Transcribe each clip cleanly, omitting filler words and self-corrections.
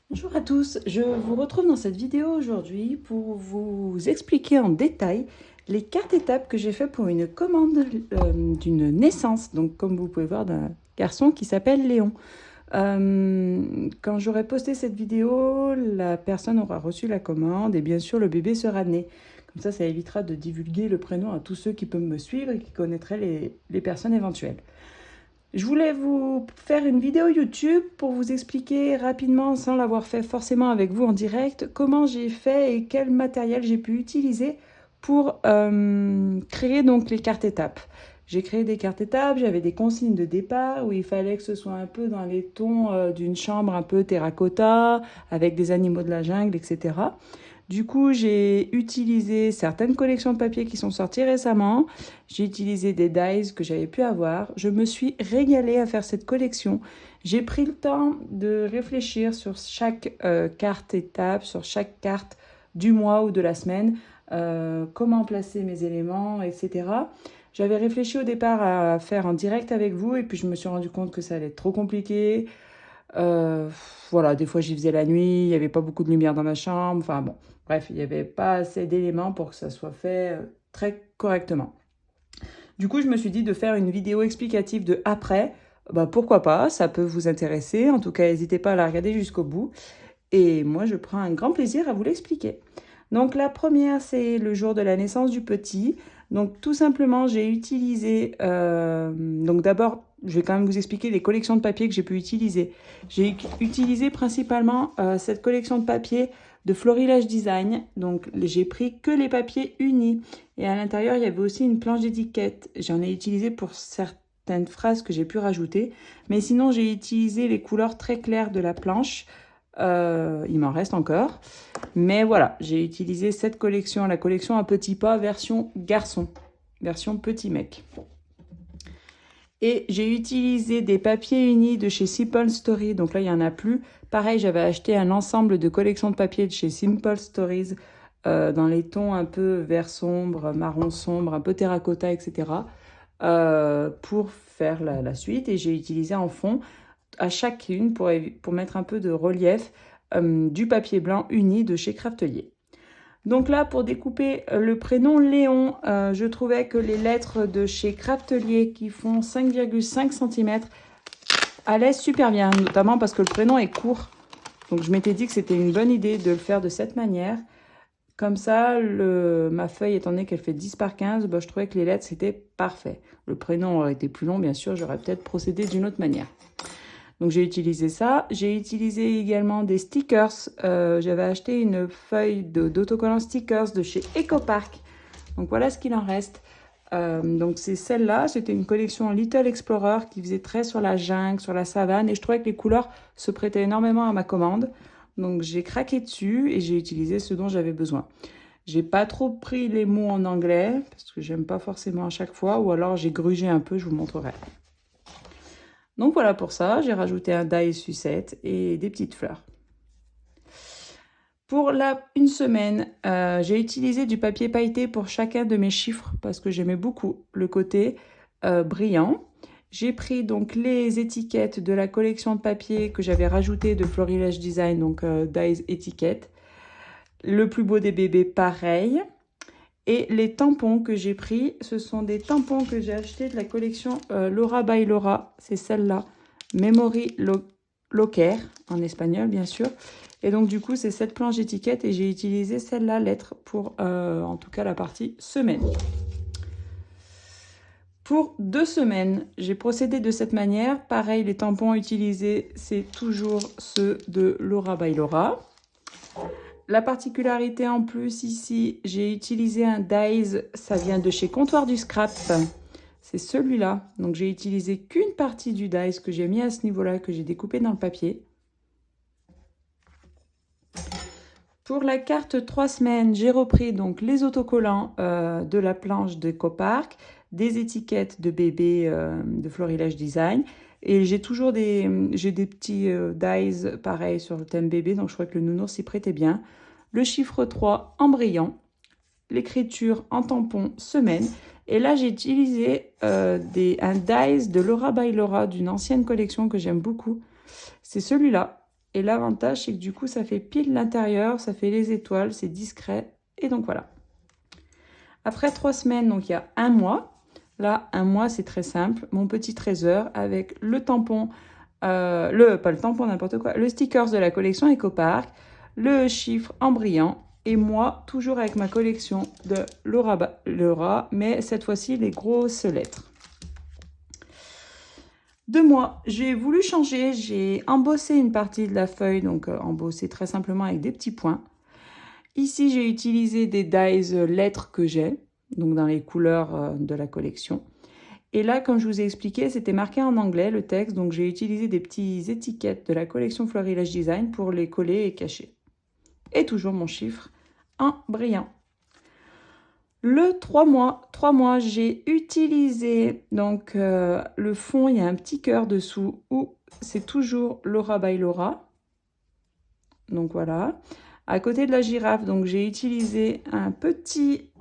Bonjour à tous, je vous retrouve dans cette vidéo aujourd'hui pour vous expliquer en détail les 4 étapes que j'ai fait pour une commande d'une naissance, donc comme vous pouvez voir d'un garçon qui s'appelle Léon. Quand j'aurai posté cette vidéo, la personne aura reçu la commande et bien sûr le bébé sera né. Comme ça évitera de divulguer le prénom à tous ceux qui peuvent me suivre et qui connaîtraient les personnes éventuelles. Je voulais vous faire une vidéo YouTube pour vous expliquer rapidement, sans l'avoir fait forcément avec vous en direct, comment j'ai fait et quel matériel j'ai pu utiliser pour créer donc les cartes étapes. J'ai créé des cartes étapes, j'avais des consignes de départ où il fallait que ce soit un peu dans les tons d'une chambre un peu terracotta, avec des animaux de la jungle, etc. Du coup, j'ai utilisé certaines collections de papier qui sont sorties récemment. J'ai utilisé des dies que j'avais pu avoir. Je me suis régalée à faire cette collection. J'ai pris le temps de réfléchir sur chaque carte étape, sur chaque carte du mois ou de la semaine, comment placer mes éléments, etc. J'avais réfléchi au départ à faire en direct avec vous et puis je me suis rendu compte que ça allait être trop compliqué. Euh, voilà, des fois j'y faisais la nuit, il n'y avait pas beaucoup de lumière dans ma chambre, enfin bon, bref, il n'y avait pas assez d'éléments pour que ça soit fait très correctement. Du coup, je me suis dit de faire une vidéo explicative de après. Bah, pourquoi pas, ça peut vous intéresser. En tout cas, n'hésitez pas à la regarder jusqu'au bout. Et moi, je prends un grand plaisir à vous l'expliquer. Donc, la première, c'est le jour de la naissance du petit. Donc, tout simplement, j'ai utilisé... donc, d'abord, je vais quand même vous expliquer les collections de papier que j'ai pu utiliser. J'ai utilisé principalement cette collection de papier de Florilège Design. Donc, j'ai pris que les papiers unis. Et à l'intérieur, il y avait aussi une planche d'étiquette. J'en ai utilisé pour certaines phrases que j'ai pu rajouter. Mais sinon, j'ai utilisé les couleurs très claires de la planche. Il m'en reste encore. Mais voilà, j'ai utilisé cette collection, la collection à petits pas, version garçon, version petit mec. Et j'ai utilisé des papiers unis de chez Simple Story. Donc là, il n'y en a plus. Pareil, j'avais acheté un ensemble de collections de papiers de chez Simple Stories dans les tons un peu vert sombre, marron sombre, un peu terracotta, etc. Pour faire la suite. Et j'ai utilisé en fond à chacune pour mettre un peu de relief du papier blanc uni de chez Craftelier. Donc là, pour découper le prénom Léon, je trouvais que les lettres de chez Craftelier qui font 5,5 cm allaient super bien, notamment parce que le prénom est court. Donc je m'étais dit que c'était une bonne idée de le faire de cette manière. Comme ça, ma feuille, étant donné qu'elle fait 10 par 15, bah, je trouvais que les lettres, c'était parfait. Le prénom aurait été plus long, bien sûr, j'aurais peut-être procédé d'une autre manière. Donc j'ai utilisé ça. J'ai utilisé également des stickers. J'avais acheté une feuille d'autocollant stickers de chez EcoPark. Donc voilà ce qu'il en reste. Donc c'est celle-là. C'était une collection Little Explorer qui faisait très sur la jungle, sur la savane. Et je trouvais que les couleurs se prêtaient énormément à ma commande. Donc j'ai craqué dessus et j'ai utilisé ce dont j'avais besoin. J'ai pas trop pris les mots en anglais parce que j'aime pas forcément à chaque fois. Ou alors j'ai grugé un peu, je vous montrerai. Donc voilà pour ça, j'ai rajouté un die sucette et des petites fleurs. Pour une semaine, j'ai utilisé du papier pailleté pour chacun de mes chiffres parce que j'aimais beaucoup le côté brillant. J'ai pris donc les étiquettes de la collection de papier que j'avais rajouté de Florilège Design, donc dies étiquettes. Le plus beau des bébés, pareil. Et les tampons que j'ai pris, ce sont des tampons que j'ai achetés de la collection Laura by Laura. C'est celle-là, Memory Locker, en espagnol bien sûr. Et donc du coup, c'est cette planche d'étiquette et j'ai utilisé celle-là, lettre, pour en tout cas la partie semaine. Pour 2 semaines, j'ai procédé de cette manière. Pareil, les tampons utilisés, c'est toujours ceux de Laura by Laura. La particularité en plus ici, j'ai utilisé un dies, ça vient de chez Comptoir du Scrap. C'est celui-là. Donc j'ai utilisé qu'une partie du dies que j'ai mis à ce niveau-là, que j'ai découpé dans le papier. Pour la carte 3 semaines, j'ai repris donc les autocollants de la planche de Copark, des étiquettes de bébé de Florilège Design. Et j'ai toujours des petits dies pareil sur le thème bébé, donc je crois que le nounours s'y prêtait bien. Le chiffre 3 en brillant, l'écriture en tampon semaine. Et là, j'ai utilisé un dies de Laura by Laura d'une ancienne collection que j'aime beaucoup. C'est celui-là. Et l'avantage, c'est que du coup, ça fait pile l'intérieur, ça fait les étoiles, c'est discret. Et donc voilà. Après 3 semaines, donc il y a un mois. Là, un mois, c'est très simple. Mon petit trésor avec le tampon, pas le tampon, n'importe quoi, le stickers de la collection EcoPark, le chiffre en brillant. Et moi, toujours avec ma collection de Laura, mais cette fois-ci, les grosses lettres. 2 mois, j'ai voulu changer, j'ai embossé une partie de la feuille, donc embossé très simplement avec des petits points. Ici, j'ai utilisé des dies lettres que j'ai, donc dans les couleurs de la collection. Et là, comme je vous ai expliqué, c'était marqué en anglais le texte, donc j'ai utilisé des petites étiquettes de la collection Florilège Design pour les coller et cacher. Et toujours mon chiffre en brillant. Le 3 mois, j'ai utilisé donc le fond, il y a un petit cœur dessous où c'est toujours Laura by Laura. Donc voilà. À côté de la girafe, donc j'ai utilisé un petit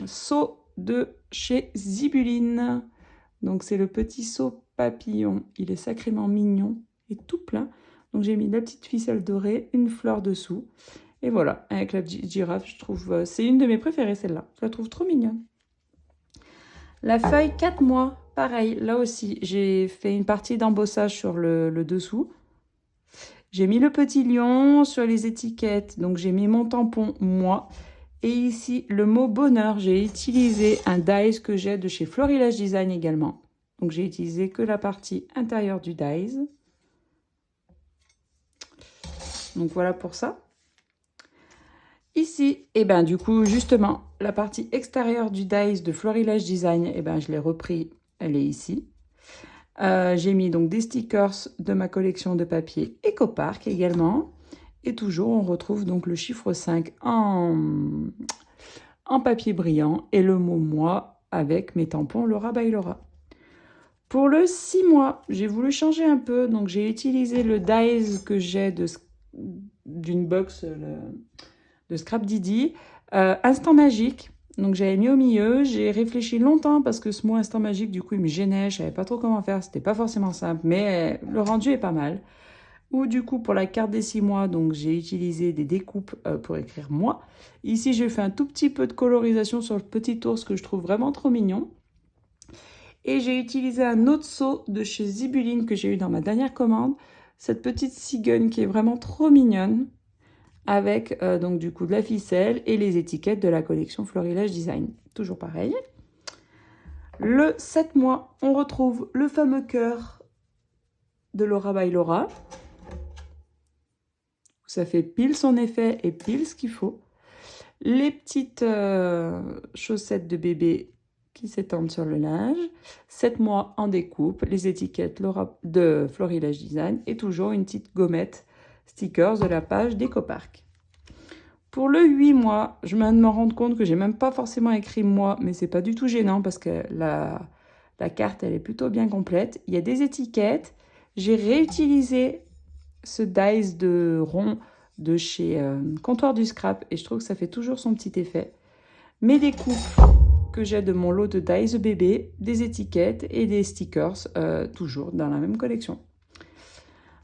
seau de chez Zibuline. Donc c'est le petit seau papillon. Il est sacrément mignon et tout plein. Donc j'ai mis la petite ficelle dorée, une fleur dessous. Et voilà, avec la girafe, je trouve... c'est une de mes préférées, celle-là. Je la trouve trop mignonne. La feuille 4 mois, pareil. Là aussi, j'ai fait une partie d'embossage sur le dessous. J'ai mis le petit lion sur les étiquettes. Donc, j'ai mis mon tampon, moi. Et ici, le mot bonheur. J'ai utilisé un dies que j'ai de chez Florilège Design également. Donc, j'ai utilisé que la partie intérieure du dies. Donc, voilà pour ça. Ici, et ben du coup, justement, la partie extérieure du dies de Florilège Design, et ben je l'ai repris, elle est ici. J'ai mis donc des stickers de ma collection de papier EcoPark également. Et toujours, on retrouve donc le chiffre 5 en papier brillant et le mot moi avec mes tampons Laura by Laura. Pour le 6 mois, j'ai voulu changer un peu, donc j'ai utilisé le dies que j'ai d'une box de Scrap Didi, Instant Magique. Donc j'avais mis au milieu, j'ai réfléchi longtemps parce que ce mot Instant Magique, du coup, il me gênait, je savais pas trop comment faire, c'était pas forcément simple, mais le rendu est pas mal. Ou du coup, pour la carte des 6 mois, donc j'ai utilisé des découpes pour écrire moi. Ici, j'ai fait un tout petit peu de colorisation sur le petit ours que je trouve vraiment trop mignon. Et j'ai utilisé un autre seau de chez Zibuline que j'ai eu dans ma dernière commande. Cette petite cigogne qui est vraiment trop mignonne. Avec donc du coup de la ficelle et les étiquettes de la collection Florilège Design. Toujours pareil. Le 7 mois, on retrouve le fameux cœur de Laura by Laura. Ça fait pile son effet et pile ce qu'il faut. Les petites chaussettes de bébé qui s'étendent sur le linge. 7 mois en découpe. Les étiquettes de Florilège Design. Et toujours une petite gommette stickers de la page d'EcoPark. Pour le 8 mois, je viens de me rendre compte que j'ai même pas forcément écrit moi, mais c'est pas du tout gênant parce que la carte, elle est plutôt bien complète. Il y a des étiquettes. J'ai réutilisé ce dies de rond de chez Comptoir du Scrap et je trouve que ça fait toujours son petit effet. Mes découpes que j'ai de mon lot de dies bébé, des étiquettes et des stickers, toujours dans la même collection.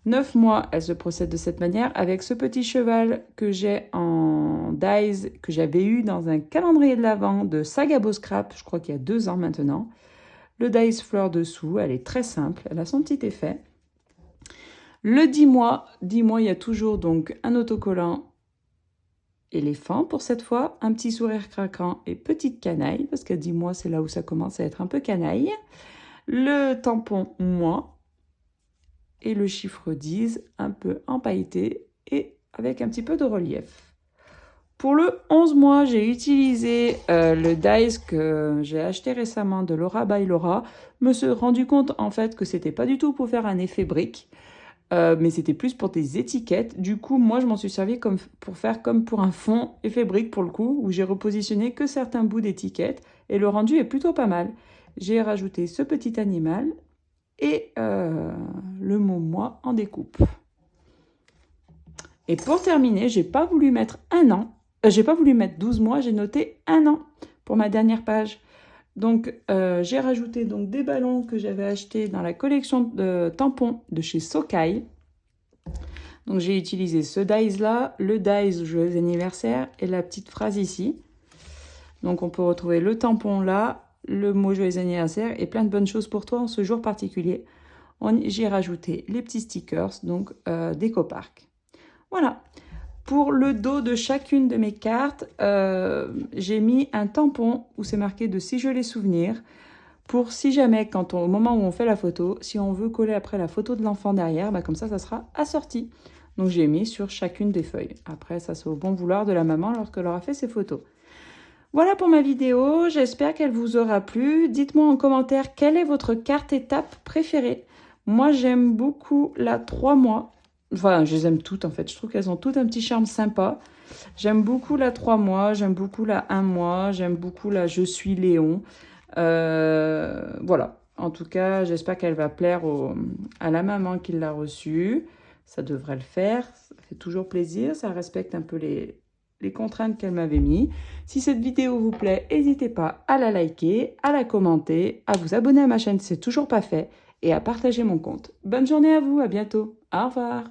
9 mois, elle se procède de cette manière avec ce petit cheval que j'ai en dies, que j'avais eu dans un calendrier de l'Avent de Sagabo Scrap, je crois qu'il y a 2 ans maintenant. Le dies fleur dessous, elle est très simple, elle a son petit effet. Le 10 mois, il y a toujours donc un autocollant éléphant pour cette fois, un petit sourire craquant et petite canaille, parce qu'à 10 mois, c'est là où ça commence à être un peu canaille. Le tampon moi. Et le chiffre 10, un peu empailleté et avec un petit peu de relief. Pour le 11 mois, j'ai utilisé le dies que j'ai acheté récemment de Laura by Laura. Je me suis rendu compte en fait que c'était pas du tout pour faire un effet brique, mais c'était plus pour des étiquettes. Du coup, moi, je m'en suis servi pour faire comme pour un fond effet brique pour le coup, où j'ai repositionné que certains bouts d'étiquettes et le rendu est plutôt pas mal. J'ai rajouté ce petit animal et le mot moi en découpe. Et pour terminer, j'ai pas voulu mettre un an, j'ai pas voulu mettre 12 mois, j'ai noté 1 an pour ma dernière page. Donc j'ai rajouté donc des ballons que j'avais achetés dans la collection de tampons de chez Sokai. Donc j'ai utilisé ce dies là, le dies joyeux anniversaire et la petite phrase ici. Donc on peut retrouver le tampon là, le mot joyeux anniversaire et plein de bonnes choses pour toi en ce jour particulier. J'ai rajouté les petits stickers, donc d'EcoPark. Voilà. Pour le dos de chacune de mes cartes, j'ai mis un tampon où c'est marqué de si je les souvenirs. Pour si jamais, au moment où on fait la photo, si on veut coller après la photo de l'enfant derrière, bah comme ça sera assorti. Donc j'ai mis sur chacune des feuilles. Après, ça c'est au bon vouloir de la maman lorsqu'elle aura fait ses photos. Voilà pour ma vidéo, j'espère qu'elle vous aura plu. Dites-moi en commentaire quelle est votre carte étape préférée. Moi j'aime beaucoup la 3 mois. Enfin, je les aime toutes en fait, je trouve qu'elles ont toutes un petit charme sympa. J'aime beaucoup la 3 mois, j'aime beaucoup la 1 mois, j'aime beaucoup la Je suis Léon. Voilà, en tout cas, j'espère qu'elle va plaire à la maman qui l'a reçue. Ça devrait le faire, ça fait toujours plaisir, ça respecte un peu les contraintes qu'elle m'avait mis. Si cette vidéo vous plaît, n'hésitez pas à la liker, à la commenter, à vous abonner à ma chaîne si c'est toujours pas fait et à partager mon compte. Bonne journée à vous, à bientôt, au revoir.